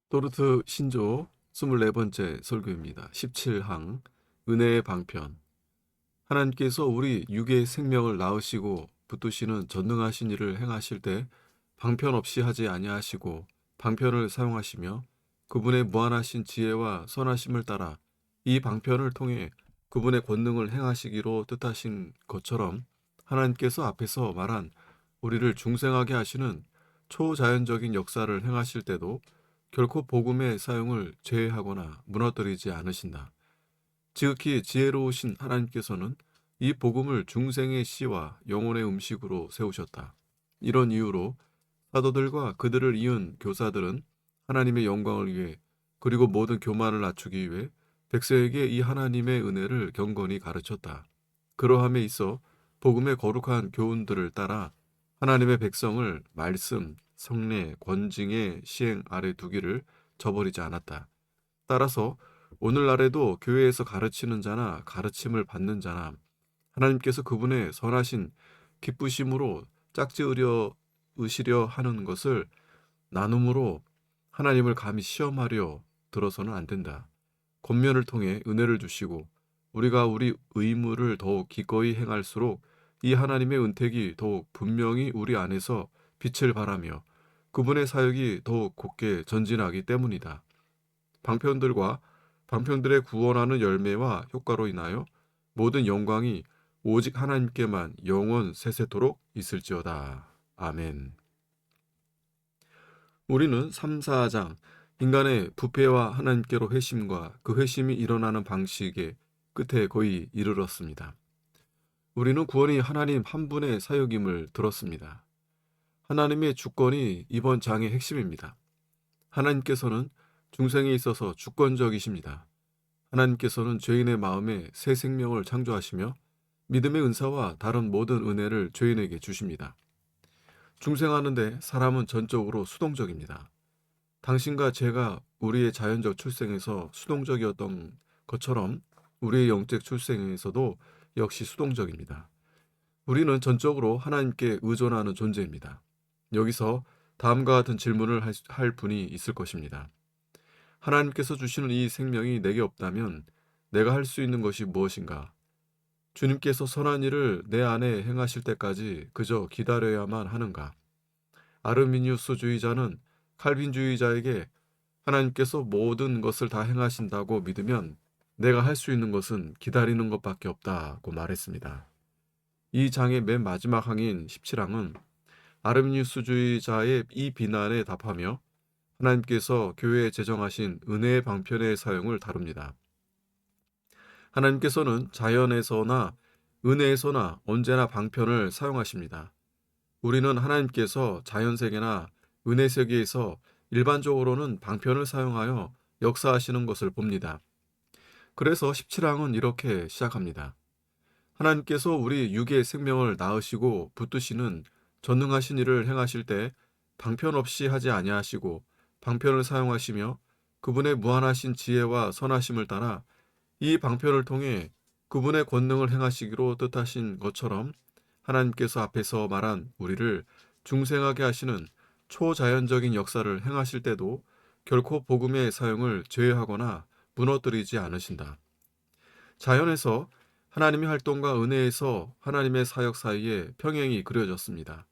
토르트 신조 24번째 설교입니다. 17항 은혜의 방편. 하나님께서 우리 육의 생명을 낳으시고 붙드시는 전능하신 일을 행하실 때 방편 없이 하지 아니하시고 방편을 사용하시며 그분의 무한하신 지혜와 선하심을 따라 이 방편을 통해 그분의 권능을 행하시기로 뜻하신 것처럼 하나님께서 앞에서 말한 우리를 중생하게 하시는 초자연적인 역사를 행하실 때도 결코 복음의 사용을 제외하거나 무너뜨리지 않으신다. 지극히 지혜로우신 하나님께서는 이 복음을 중생의 씨와 영혼의 음식으로 세우셨다. 이런 이유로 사도들과 그들을 이은 교사들은 하나님의 영광을 위해 그리고 모든 교만을 낮추기 위해 백성에게 이 하나님의 은혜를 경건히 가르쳤다. 그러함에 있어 복음의 거룩한 교훈들을 따라 하나님의 백성을 말씀, 성례, 권징의 시행 아래 두기를 저버리지 않았다. 따라서 오늘날에도 교회에서 가르치는 자나 가르침을 받는 자나 하나님께서 그분의 선하신 기쁘심으로 짝지으려 으시려 하는 것을 나눔으로 하나님을 감히 시험하려 들어서는 안 된다. 권면을 통해 은혜를 주시고 우리가 우리 의무를 더욱 기꺼이 행할수록 이 하나님의 은택이 더욱 분명히 우리 안에서 빛을 발하며 그분의 사역이 더욱 곧게 전진하기 때문이다. 방편들과 방편들의 구원하는 열매와 효과로 인하여 모든 영광이 오직 하나님께만 영원 세세토록 있을지어다. 아멘. 우리는 3, 4장 인간의 부패와 하나님께로 회심과 그 회심이 일어나는 방식의 끝에 거의 이르렀습니다. 우리는 구원이 하나님 한 분의 사역임을 들었습니다. 하나님의 주권이 이번 장의 핵심입니다. 하나님께서는 중생에 있어서 주권적이십니다. 하나님께서는 죄인의 마음에 새 생명을 창조하시며 믿음의 은사와 다른 모든 은혜를 죄인에게 주십니다. 중생하는데 사람은 전적으로 수동적입니다. 당신과 제가 우리의 자연적 출생에서 수동적이었던 것처럼 우리의 영적 출생에서도 역시 수동적입니다. 우리는 전적으로 하나님께 의존하는 존재입니다. 여기서 다음과 같은 질문을 할 분이 있을 것입니다. 하나님께서 주시는 이 생명이 내게 없다면 내가 할 수 있는 것이 무엇인가? 주님께서 선한 일을 내 안에 행하실 때까지 그저 기다려야만 하는가? 아르미니우스주의자는 칼빈주의자에게 하나님께서 모든 것을 다 행하신다고 믿으면 내가 할 수 있는 것은 기다리는 것밖에 없다고 말했습니다. 이 장의 맨 마지막 항인 17항은 아르미니우스주의자의 이 비난에 답하며 하나님께서 교회에 제정하신 은혜의 방편의 사용을 다룹니다. 하나님께서는 자연에서나 은혜에서나 언제나 방편을 사용하십니다. 우리는 하나님께서 자연세계나 은혜세계에서 일반적으로는 방편을 사용하여 역사하시는 것을 봅니다. 그래서 17항은 이렇게 시작합니다. 하나님께서 우리 육의 생명을 낳으시고 붙드시는 전능하신 일을 행하실 때 방편 없이 하지 아니하시고 방편을 사용하시며 그분의 무한하신 지혜와 선하심을 따라 이 방편을 통해 그분의 권능을 행하시기로 뜻하신 것처럼 하나님께서 앞에서 말한 우리를 중생하게 하시는 초자연적인 역사를 행하실 때도 결코 복음의 사용을 제외하거나 무너뜨리지 않으신다. 자연에서 하나님의 활동과 은혜에서 하나님의 사역 사이에 평행이 그려졌습니다.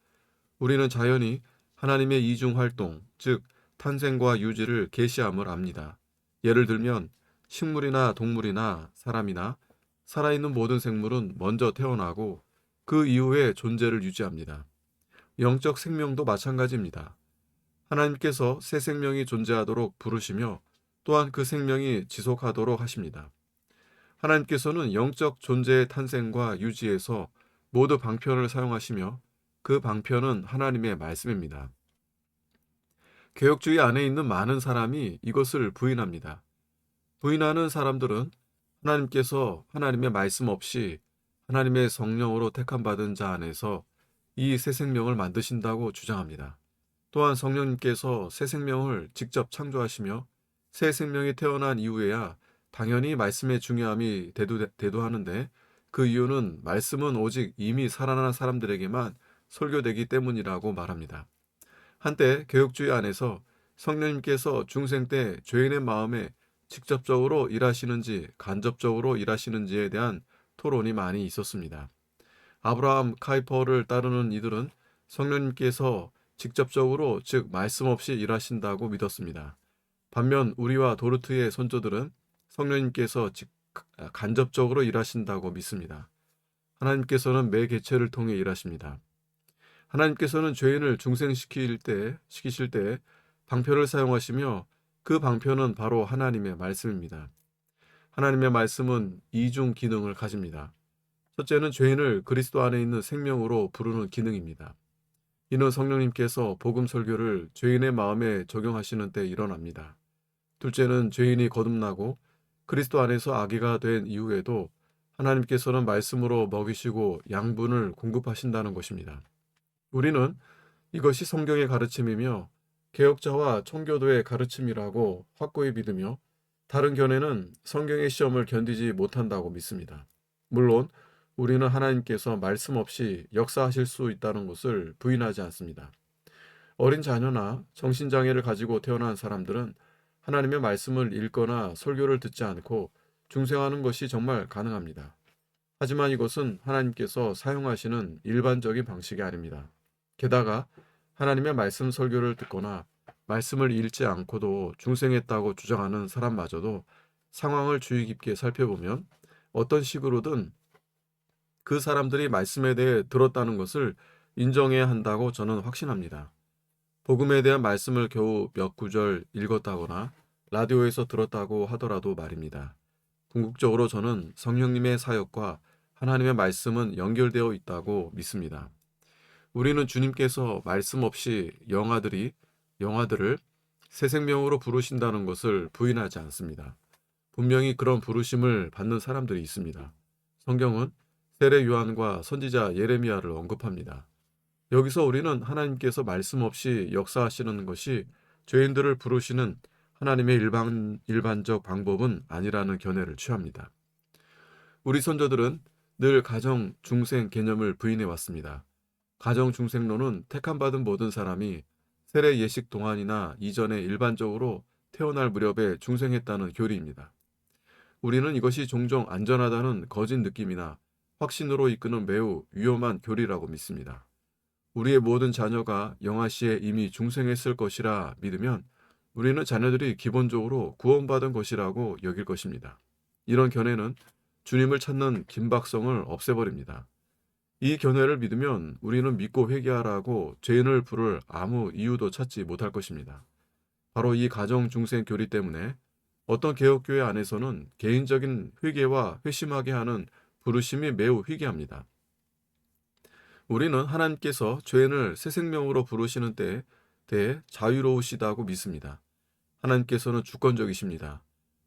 우리는 자연히 하나님의 이중 활동, 즉 탄생과 유지를 계시함을 압니다. 예를 들면 식물이나 동물이나 사람이나 살아있는 모든 생물은 먼저 태어나고 그 이후에 존재를 유지합니다. 영적 생명도 마찬가지입니다. 하나님께서 새 생명이 존재하도록 부르시며 또한 그 생명이 지속하도록 하십니다. 하나님께서는 영적 존재의 탄생과 유지에서 모두 방편을 사용하시며 그 방편은 하나님의 말씀입니다. 개혁주의 안에 있는 많은 사람이 이것을 부인합니다. 부인하는 사람들은 하나님께서 하나님의 말씀 없이 하나님의 성령으로 택함받은 자 안에서 이 새 생명을 만드신다고 주장합니다. 또한 성령님께서 새 생명을 직접 창조하시며 새 생명이 태어난 이후에야 당연히 말씀의 중요함이 대두하는데 그 이유는 말씀은 오직 이미 살아난 사람들에게만 설교되기 때문이라고 말합니다. 한때 개혁주의 안에서 성령님께서 중생 때 죄인의 마음에 직접적으로 일하시는지 간접적으로 일하시는지에 대한 토론이 많이 있었습니다. 아브라함 카이퍼를 따르는 이들은 성령님께서 직접적으로 즉 말씀 없이 일하신다고 믿었습니다. 반면 우리와 도르트의 선조들은 성령님께서 간접적으로 일하신다고 믿습니다. 하나님께서는 매 개체를 통해 일하십니다. 하나님께서는 죄인을 시키실 때 방편을 사용하시며 그 방편은 바로 하나님의 말씀입니다. 하나님의 말씀은 이중 기능을 가집니다. 첫째는 죄인을 그리스도 안에 있는 생명으로 부르는 기능입니다. 이는 성령님께서 복음 설교를 죄인의 마음에 적용하시는 때 일어납니다. 둘째는 죄인이 거듭나고 그리스도 안에서 아기가 된 이후에도 하나님께서는 말씀으로 먹이시고 양분을 공급하신다는 것입니다. 우리는 이것이 성경의 가르침이며 개혁자와 청교도의 가르침이라고 확고히 믿으며 다른 견해는 성경의 시험을 견디지 못한다고 믿습니다. 물론 우리는 하나님께서 말씀 없이 역사하실 수 있다는 것을 부인하지 않습니다. 어린 자녀나 정신장애를 가지고 태어난 사람들은 하나님의 말씀을 읽거나 설교를 듣지 않고 중생하는 것이 정말 가능합니다. 하지만 이것은 하나님께서 사용하시는 일반적인 방식이 아닙니다. 게다가 하나님의 말씀 설교를 듣거나 말씀을 읽지 않고도 중생했다고 주장하는 사람마저도 상황을 주의 깊게 살펴보면 어떤 식으로든 그 사람들이 말씀에 대해 들었다는 것을 인정해야 한다고 저는 확신합니다. 복음에 대한 말씀을 겨우 몇 구절 읽었다거나 라디오에서 들었다고 하더라도 말입니다. 궁극적으로 저는 성령님의 사역과 하나님의 말씀은 연결되어 있다고 믿습니다. 우리는 주님께서 말씀 없이 영아들을 새 생명으로 부르신다는 것을 부인하지 않습니다. 분명히 그런 부르심을 받는 사람들이 있습니다. 성경은 세례 요한과 선지자 예레미야를 언급합니다. 여기서 우리는 하나님께서 말씀 없이 역사하시는 것이 죄인들을 부르시는 하나님의 일반적 방법은 아니라는 견해를 취합니다. 우리 선조들은 늘 가정 중생 개념을 부인해 왔습니다. 가정 중생론은 택함받은 모든 사람이 세례 예식 동안이나 이전에 일반적으로 태어날 무렵에 중생했다는 교리입니다. 우리는 이것이 종종 안전하다는 거짓 느낌이나 확신으로 이끄는 매우 위험한 교리라고 믿습니다. 우리의 모든 자녀가 영아시에 이미 중생했을 것이라 믿으면 우리는 자녀들이 기본적으로 구원받은 것이라고 여길 것입니다. 이런 견해는 주님을 찾는 긴박성을 없애버립니다. 이 견해를 믿으면 우리는 믿고 회개하라고 죄인을 부를 아무 이유도 찾지 못할 것입니다. 바로 이 가정 중생 교리 때문에 어떤 개혁교회 안에서는 개인적인 회개와 회심하게 하는 부르심이 매우 희귀합니다. 우리는 하나님께서 죄인을 새 생명으로 부르시는 때에 대해 자유로우시다고 믿습니다. 하나님께서는 주권적이십니다.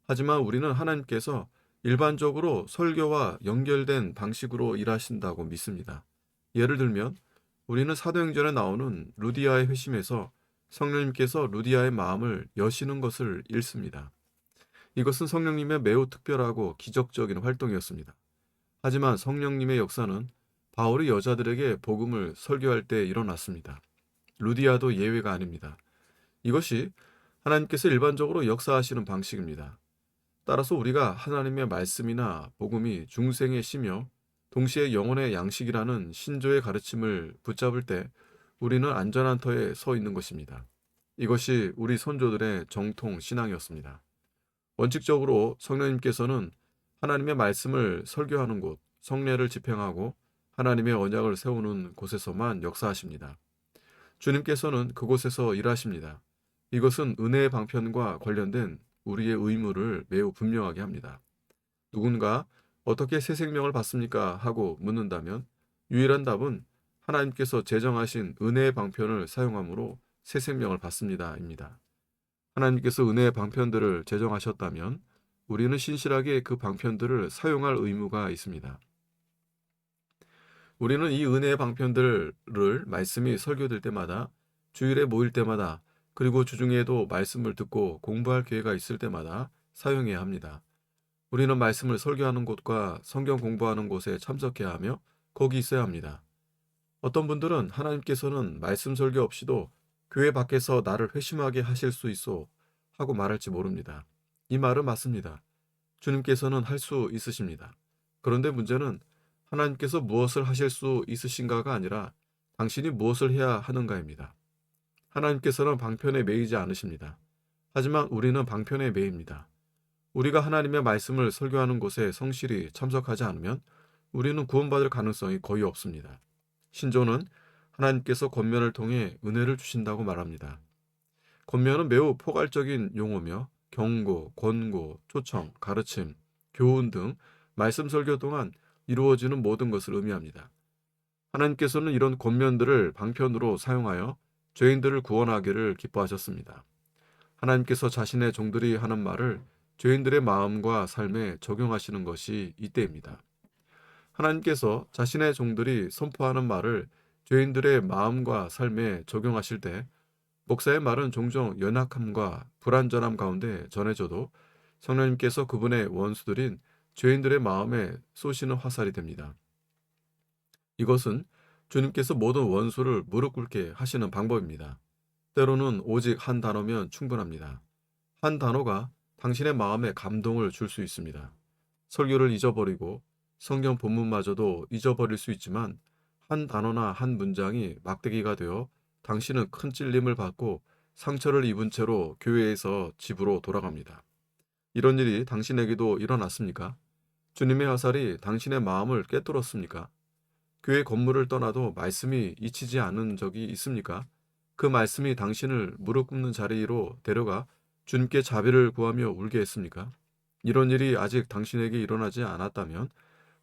하지만 우리는 하나님께서 일반적으로 설교와 연결된 방식으로 일하신다고 믿습니다. 예를 들면 우리는 사도행전에 나오는 루디아의 회심에서 성령님께서 루디아의 마음을 여시는 것을 읽습니다. 이것은 성령님의 매우 특별하고 기적적인 활동이었습니다. 하지만 성령님의 역사는 바울이 여자들에게 복음을 설교할 때 일어났습니다. 루디아도 예외가 아닙니다. 이것이 하나님께서 일반적으로 역사하시는 방식입니다. 따라서 우리가 하나님의 말씀이나 복음이 중생의 시며 동시에 영혼의 양식이라는 신조의 가르침을 붙잡을 때 우리는 안전한 터에 서 있는 것입니다. 이것이 우리 선조들의 정통 신앙이었습니다. 원칙적으로 성령님께서는 하나님의 말씀을 설교하는 곳, 성례를 집행하고 하나님의 언약을 세우는 곳에서만 역사하십니다. 주님께서는 그곳에서 일하십니다. 이것은 은혜의 방편과 관련된 우리의 의무를 매우 분명하게 합니다. 누군가 어떻게 새 생명을 받습니까? 하고 묻는다면 유일한 답은 하나님께서 제정하신 은혜의 방편을 사용함으로 새 생명을 받습니다.입니다. 하나님께서 은혜의 방편들을 제정하셨다면 우리는 신실하게 그 방편들을 사용할 의무가 있습니다. 우리는 이 은혜의 방편들을 말씀이 설교될 때마다, 주일에 모일 때마다, 그리고 주중에도 말씀을 듣고 공부할 기회가 있을 때마다 사용해야 합니다. 우리는 말씀을 설교하는 곳과 성경 공부하는 곳에 참석해야 하며 거기 있어야 합니다. 어떤 분들은 하나님께서는 말씀 설교 없이도 교회 밖에서 나를 회심하게 하실 수 있어 하고 말할지 모릅니다. 이 말은 맞습니다. 주님께서는 할 수 있으십니다. 그런데 문제는 하나님께서 무엇을 하실 수 있으신가가 아니라 당신이 무엇을 해야 하는가입니다. 하나님께서는 방편에 매이지 않으십니다. 하지만 우리는 방편에 매입니다. 우리가 하나님의 말씀을 설교하는 곳에 성실히 참석하지 않으면 우리는 구원받을 가능성이 거의 없습니다. 신조는 하나님께서 권면을 통해 은혜를 주신다고 말합니다. 권면은 매우 포괄적인 용어며 경고, 권고, 초청, 가르침, 교훈 등 말씀 설교 동안 이루어지는 모든 것을 의미합니다. 하나님께서는 이런 권면들을 방편으로 사용하여 죄인들을 구원하기를 기뻐하셨습니다. 하나님께서 자신의 종들이 하는 말을 죄인들의 마음과 삶에 적용하시는 것이 이때입니다. 하나님께서 자신의 종들이 선포하는 말을 죄인들의 마음과 삶에 적용하실 때 목사의 말은 종종 연약함과 불완전함 가운데 전해져도 성령님께서 그분의 원수들인 죄인들의 마음에 쏘시는 화살이 됩니다. 이것은 주님께서 모든 원수를 무릎 꿇게 하시는 방법입니다. 때로는 오직 한 단어면 충분합니다. 한 단어가 당신의 마음에 감동을 줄 수 있습니다. 설교를 잊어버리고 성경 본문마저도 잊어버릴 수 있지만 한 단어나 한 문장이 막대기가 되어 당신은 큰 찔림을 받고 상처를 입은 채로 교회에서 집으로 돌아갑니다. 이런 일이 당신에게도 일어났습니까? 주님의 화살이 당신의 마음을 꿰뚫었습니까? 교회 건물을 떠나도 말씀이 잊히지 않은 적이 있습니까? 그 말씀이 당신을 무릎 꿇는 자리로 데려가 주님께 자비를 구하며 울게 했습니까? 이런 일이 아직 당신에게 일어나지 않았다면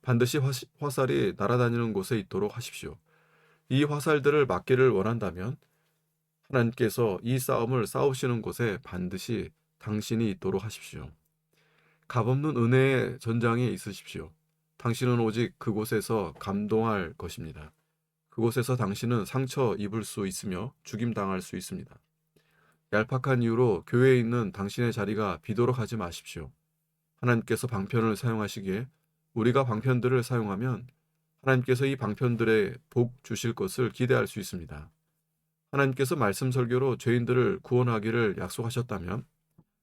반드시 화살이 날아다니는 곳에 있도록 하십시오. 이 화살들을 막기를 원한다면 하나님께서 이 싸움을 싸우시는 곳에 반드시 당신이 있도록 하십시오. 값없는 은혜의 전장에 있으십시오. 당신은 오직 그곳에서 감동할 것입니다. 그곳에서 당신은 상처 입을 수 있으며 죽임당할 수 있습니다. 얄팍한 이유로 교회에 있는 당신의 자리가 비도록 하지 마십시오. 하나님께서 방편을 사용하시기에 우리가 방편들을 사용하면 하나님께서 이 방편들에 복 주실 것을 기대할 수 있습니다. 하나님께서 말씀 설교로 죄인들을 구원하기를 약속하셨다면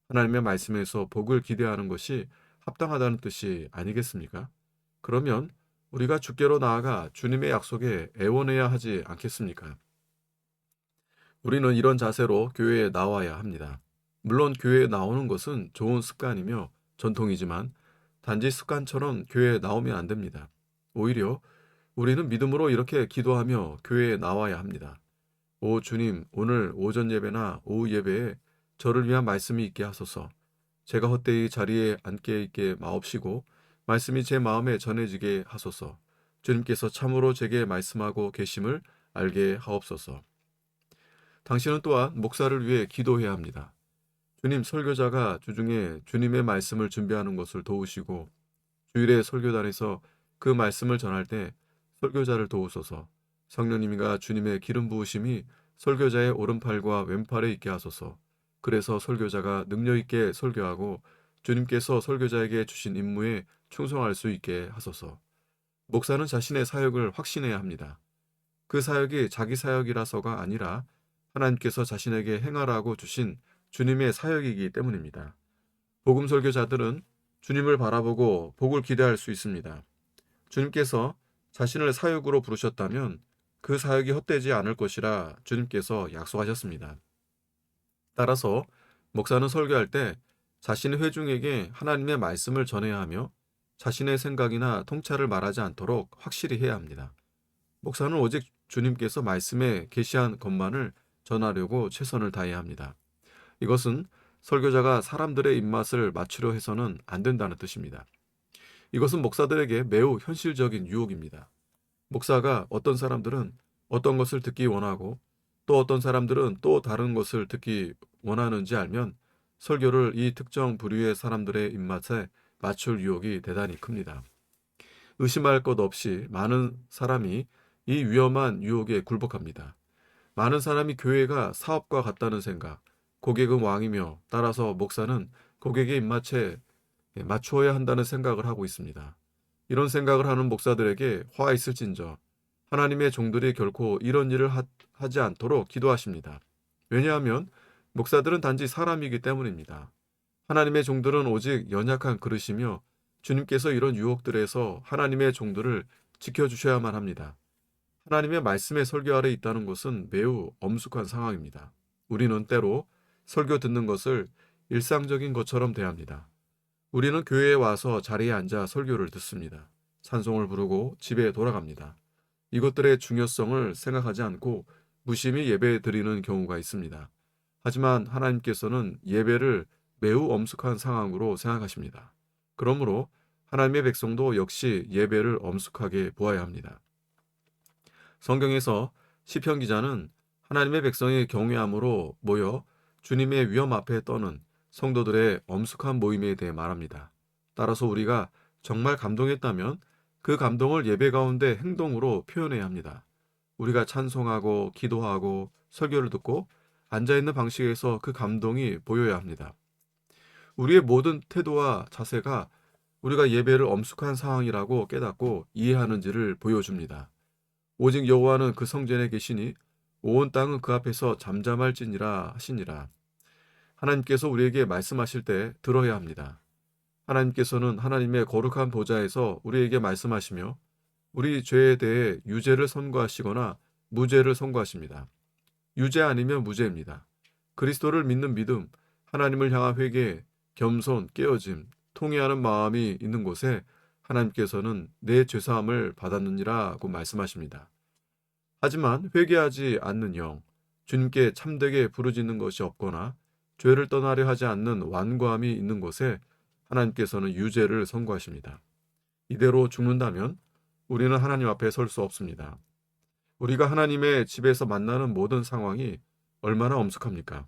하나님의 말씀에서 복을 기대하는 것이 합당하다는 뜻이 아니겠습니까? 그러면 우리가 주께로 나아가 주님의 약속에 애원해야 하지 않겠습니까? 우리는 이런 자세로 교회에 나와야 합니다. 물론 교회에 나오는 것은 좋은 습관이며 전통이지만 단지 습관처럼 교회에 나오면 안 됩니다. 오히려 우리는 믿음으로 이렇게 기도하며 교회에 나와야 합니다. 오 주님, 오늘 오전 예배나 오후 예배에 저를 위한 말씀이 있게 하소서. 제가 헛되이 자리에 앉게 있게 마옵시고 말씀이 제 마음에 전해지게 하소서. 주님께서 참으로 제게 말씀하고 계심을 알게 하옵소서. 당신은 또한 목사를 위해 기도해야 합니다. 주님, 설교자가 주중에 주님의 말씀을 준비하는 것을 도우시고 주일에 설교단에서 그 말씀을 전할 때 설교자를 도우소서. 성령님과 주님의 기름 부으심이 설교자의 오른팔과 왼팔에 있게 하소서. 그래서 설교자가 능력 있게 설교하고 주님께서 설교자에게 주신 임무에 충성할 수 있게 하소서. 목사는 자신의 사역을 확신해야 합니다. 그 사역이 자기 사역이라서가 아니라 하나님께서 자신에게 행하라고 주신 주님의 사역이기 때문입니다. 복음 설교자들은 주님을 바라보고 복을 기대할 수 있습니다. 주님께서 자신을 사역으로 부르셨다면 그 사역이 헛되지 않을 것이라 주님께서 약속하셨습니다. 따라서 목사는 설교할 때 자신의 회중에게 하나님의 말씀을 전해야 하며 자신의 생각이나 통찰을 말하지 않도록 확실히 해야 합니다. 목사는 오직 주님께서 말씀에 계시한 것만을 전하려고 최선을 다해야 합니다. 이것은 설교자가 사람들의 입맛을 맞추려 해서는 안 된다는 뜻입니다. 이것은 목사들에게 매우 현실적인 유혹입니다. 목사가 어떤 사람들은 어떤 것을 듣기 원하고 또 어떤 사람들은 또 다른 것을 듣기 원하는지 알면 설교를 이 특정 부류의 사람들의 입맛에 맞출 유혹이 대단히 큽니다. 의심할 것 없이 많은 사람이 이 위험한 유혹에 굴복합니다. 많은 사람이 교회가 사업과 같다는 생각, 고객은 왕이며 따라서 목사는 고객의 입맛에 맞추어야 한다는 생각을 하고 있습니다. 이런 생각을 하는 목사들에게 화 있을진저 하나님의 종들이 결코 이런 일을 하지 않도록 기도하십니다. 왜냐하면 목사들은 단지 사람이기 때문입니다. 하나님의 종들은 오직 연약한 그릇이며 주님께서 이런 유혹들에서 하나님의 종들을 지켜주셔야만 합니다. 하나님의 말씀의 설교 아래 있다는 것은 매우 엄숙한 상황입니다. 우리는 때로 설교 듣는 것을 일상적인 것처럼 대합니다. 우리는 교회에 와서 자리에 앉아 설교를 듣습니다. 찬송을 부르고 집에 돌아갑니다. 이것들의 중요성을 생각하지 않고 무심히 예배 드리는 경우가 있습니다. 하지만 하나님께서는 예배를 매우 엄숙한 상황으로 생각하십니다. 그러므로 하나님의 백성도 역시 예배를 엄숙하게 보아야 합니다. 성경에서 시편 기자는 하나님의 백성의 경외함으로 모여 주님의 위엄 앞에 떠는 성도들의 엄숙한 모임에 대해 말합니다. 따라서 우리가 정말 감동했다면 그 감동을 예배 가운데 행동으로 표현해야 합니다. 우리가 찬송하고 기도하고 설교를 듣고 앉아있는 방식에서 그 감동이 보여야 합니다. 우리의 모든 태도와 자세가 우리가 예배를 엄숙한 상황이라고 깨닫고 이해하는지를 보여줍니다. 오직 여호와는 그 성전에 계시니 온 땅은 그 앞에서 잠잠할지니라 하시니라. 하나님께서 우리에게 말씀하실 때 들어야 합니다. 하나님께서는 하나님의 거룩한 보좌에서 우리에게 말씀하시며 우리 죄에 대해 유죄를 선고하시거나 무죄를 선고하십니다. 유죄 아니면 무죄입니다. 그리스도를 믿는 믿음, 하나님을 향한 회개, 겸손, 깨어짐, 통회하는 마음이 있는 곳에 하나님께서는 내 죄사함을 받았느니라고 말씀하십니다. 하지만 회개하지 않는 영, 주님께 참되게 부르짖는 것이 없거나 죄를 떠나려 하지 않는 완고함이 있는 곳에 하나님께서는 유죄를 선고하십니다. 이대로 죽는다면 우리는 하나님 앞에 설 수 없습니다. 우리가 하나님의 집에서 만나는 모든 상황이 얼마나 엄숙합니까?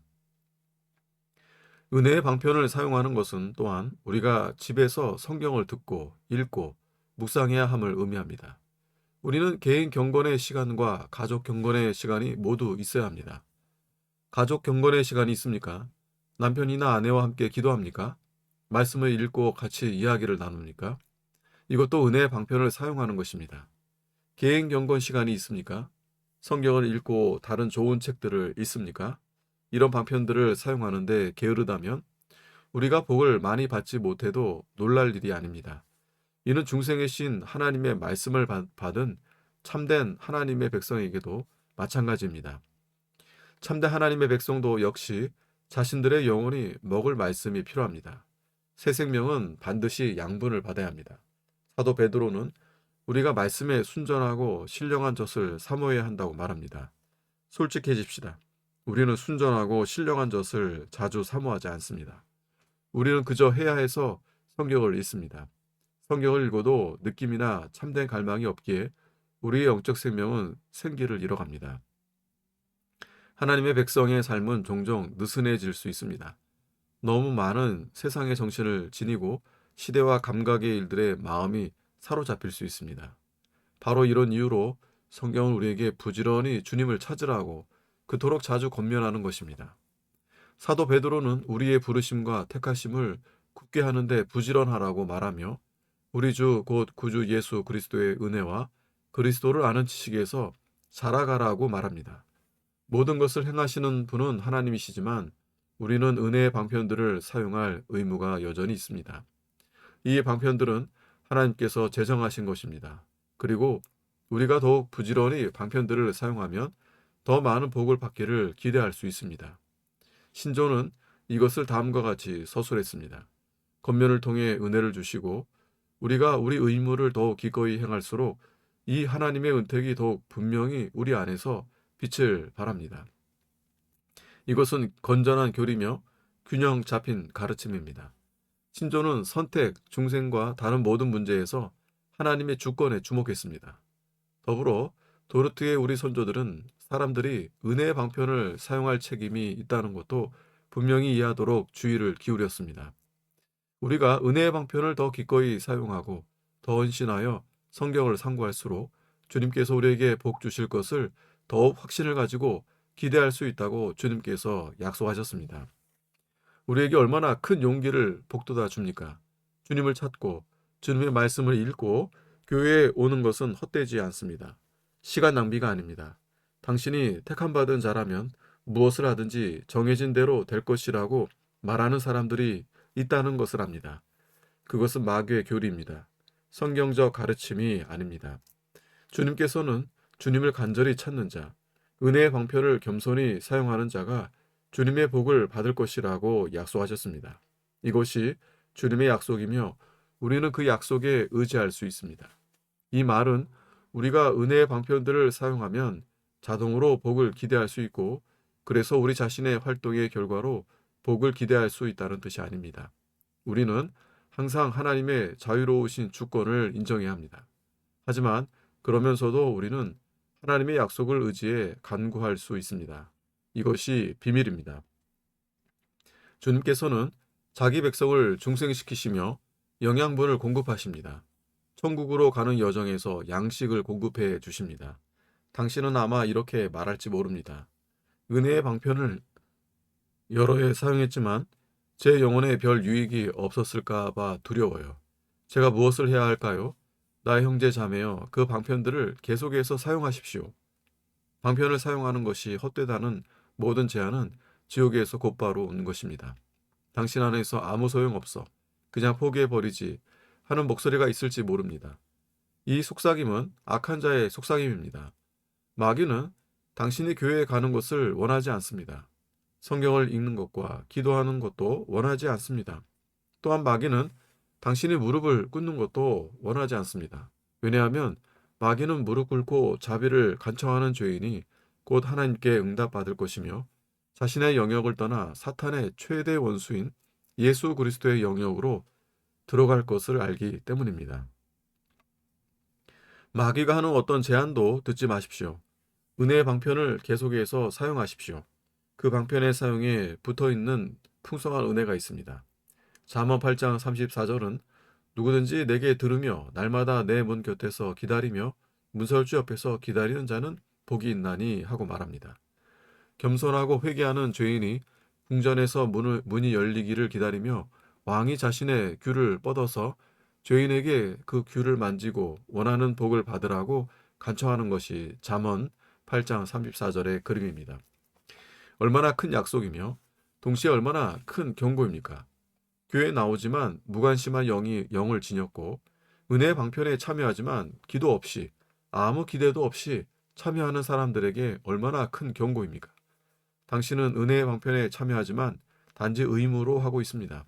은혜의 방편을 사용하는 것은 또한 우리가 집에서 성경을 듣고 읽고 묵상해야 함을 의미합니다. 우리는 개인 경건의 시간과 가족 경건의 시간이 모두 있어야 합니다. 가족 경건의 시간이 있습니까? 남편이나 아내와 함께 기도합니까? 말씀을 읽고 같이 이야기를 나눕니까? 이것도 은혜의 방편을 사용하는 것입니다. 개인 경건 시간이 있습니까? 성경을 읽고 다른 좋은 책들을 읽습니까? 이런 방편들을 사용하는데 게으르다면 우리가 복을 많이 받지 못해도 놀랄 일이 아닙니다. 이는 중생의 신 하나님의 말씀을 받은 참된 하나님의 백성에게도 마찬가지입니다. 참된 하나님의 백성도 역시 자신들의 영혼이 먹을 말씀이 필요합니다. 새 생명은 반드시 양분을 받아야 합니다. 사도 베드로는 우리가 말씀에 순전하고 신령한 젖을 사모해야 한다고 말합니다. 솔직해집시다. 우리는 순전하고 신령한 젖을 자주 사모하지 않습니다. 우리는 그저 해야 해서 성경을 읽습니다. 성경을 읽어도 느낌이나 참된 갈망이 없기에 우리의 영적 생명은 생기를 잃어갑니다. 하나님의 백성의 삶은 종종 느슨해질 수 있습니다. 너무 많은 세상의 정신을 지니고 시대와 감각의 일들에 마음이 사로잡힐 수 있습니다. 바로 이런 이유로 성경은 우리에게 부지런히 주님을 찾으라고 그토록 자주 권면하는 것입니다. 사도 베드로는 우리의 부르심과 택하심을 굳게 하는데 부지런하라고 말하며 우리 주 곧 구주 예수 그리스도의 은혜와 그리스도를 아는 지식에서 자라가라고 말합니다. 모든 것을 행하시는 분은 하나님이시지만 우리는 은혜의 방편들을 사용할 의무가 여전히 있습니다. 이 방편들은 하나님께서 제정하신 것입니다. 그리고 우리가 더욱 부지런히 방편들을 사용하면 더 많은 복을 받기를 기대할 수 있습니다. 신조는 이것을 다음과 같이 서술했습니다. 권면을 통해 은혜를 주시고 우리가 우리 의무를 더욱 기꺼이 행할수록 이 하나님의 은택이 더욱 분명히 우리 안에서 빛을 발합니다. 이것은 건전한 교리며 균형 잡힌 가르침입니다. 신조는 선택, 중생과 다른 모든 문제에서 하나님의 주권에 주목했습니다. 더불어 도르트의 우리 선조들은 사람들이 은혜의 방편을 사용할 책임이 있다는 것도 분명히 이해하도록 주의를 기울였습니다. 우리가 은혜의 방편을 더 기꺼이 사용하고 더 헌신하여 성경을 상고할수록 주님께서 우리에게 복 주실 것을 더욱 확신을 가지고 기대할 수 있다고 주님께서 약속하셨습니다. 우리에게 얼마나 큰 용기를 복돋아 줍니까? 주님을 찾고 주님의 말씀을 읽고 교회에 오는 것은 헛되지 않습니다. 시간 낭비가 아닙니다. 당신이 택함받은 자라면 무엇을 하든지 정해진 대로 될 것이라고 말하는 사람들이 있다는 것을 압니다. 그것은 마귀의 교리입니다. 성경적 가르침이 아닙니다. 주님께서는 주님을 간절히 찾는 자, 은혜의 방편을 겸손히 사용하는 자가 주님의 복을 받을 것이라고 약속하셨습니다. 이것이 주님의 약속이며 우리는 그 약속에 의지할 수 있습니다. 이 말은 우리가 은혜의 방편들을 사용하면 자동으로 복을 기대할 수 있고, 그래서 우리 자신의 활동의 결과로 복을 기대할 수 있다는 뜻이 아닙니다. 우리는 항상 하나님의 자유로우신 주권을 인정해야 합니다. 하지만 그러면서도 우리는 하나님의 약속을 의지해 간구할 수 있습니다. 이것이 비밀입니다. 주님께서는 자기 백성을 중생시키시며 영양분을 공급하십니다. 천국으로 가는 여정에서 양식을 공급해 주십니다. 당신은 아마 이렇게 말할지 모릅니다. 은혜의 방편을 여러 해 사용했지만 제 영혼에 별 유익이 없었을까 봐 두려워요. 제가 무엇을 해야 할까요? 나의 형제 자매여, 그 방편들을 계속해서 사용하십시오. 방편을 사용하는 것이 헛되다는 모든 제안은 지옥에서 곧바로 오는 것입니다. 당신 안에서 아무 소용없어. 그냥 포기해버리지 하는 목소리가 있을지 모릅니다. 이 속삭임은 악한 자의 속삭임입니다. 마귀는 당신이 교회에 가는 것을 원하지 않습니다. 성경을 읽는 것과 기도하는 것도 원하지 않습니다. 또한 마귀는 당신이 무릎을 꿇는 것도 원하지 않습니다. 왜냐하면 마귀는 무릎 꿇고 자비를 간청하는 죄인이 곧 하나님께 응답받을 것이며 자신의 영역을 떠나 사탄의 최대 원수인 예수 그리스도의 영역으로 들어갈 것을 알기 때문입니다. 마귀가 하는 어떤 제안도 듣지 마십시오. 은혜의 방편을 계속해서 사용하십시오. 그 방편의 사용에 붙어있는 풍성한 은혜가 있습니다. 잠언 8장 34절은 누구든지 내게 들으며 날마다 내 문 곁에서 기다리며 문설주 옆에서 기다리는 자는 복이 있나니 하고 말합니다. 겸손하고 회개하는 죄인이 궁전에서 문이 열리기를 기다리며 왕이 자신의 귤을 뻗어서 죄인에게 그 귤을 만지고 원하는 복을 받으라고 간청하는 것이 잠언 8장 34절의 그림입니다. 얼마나 큰 약속이며 동시에 얼마나 큰 경고입니까? 교회에 나오지만 무관심한 영을 지녔고 은혜의 방편에 참여하지만 기도 없이 아무 기대도 없이 참여하는 사람들에게 얼마나 큰 경고입니까? 당신은 은혜의 방편에 참여하지만 단지 의무로 하고 있습니다.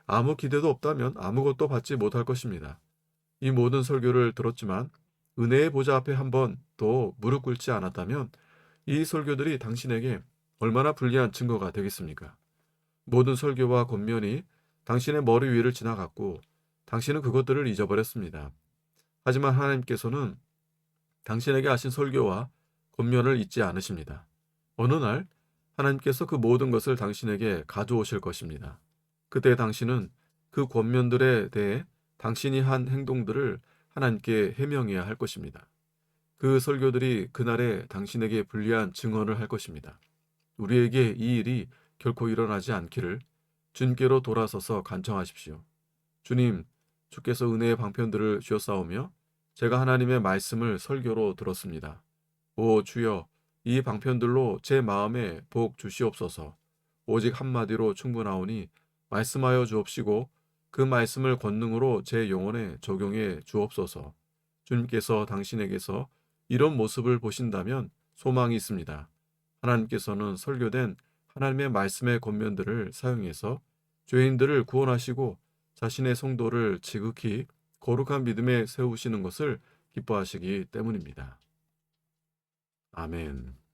아무 기대도 없다면 아무것도 받지 못할 것입니다. 이 모든 설교를 들었지만 은혜의 보좌 앞에 한 번도 무릎 꿇지 않았다면 이 설교들이 당신에게 얼마나 불리한 증거가 되겠습니까? 모든 설교와 권면이 당신의 머리 위를 지나갔고 당신은 그것들을 잊어버렸습니다. 하지만 하나님께서는 당신에게 하신 설교와 권면을 잊지 않으십니다. 어느 날 하나님께서 그 모든 것을 당신에게 가져오실 것입니다. 그때 당신은 그 권면들에 대해 당신이 한 행동들을 하나님께 해명해야 할 것입니다. 그 설교들이 그날에 당신에게 불리한 증언을 할 것입니다. 우리에게 이 일이 결코 일어나지 않기를 주님께로 돌아서서 간청하십시오. 주님, 주께서 은혜의 방편들을 주었사오며 제가 하나님의 말씀을 설교로 들었습니다. 오 주여, 이 방편들로 제 마음에 복 주시옵소서. 오직 한마디로 충분하오니 말씀하여 주옵시고 그 말씀을 권능으로 제 영혼에 적용해 주옵소서. 주님께서 당신에게서 이런 모습을 보신다면 소망이 있습니다. 하나님께서는 설교된 하나님의 말씀의 권면들을 사용해서 죄인들을 구원하시고 자신의 성도를 지극히 거룩한 믿음에 세우시는 것을 기뻐하시기 때문입니다. 아멘.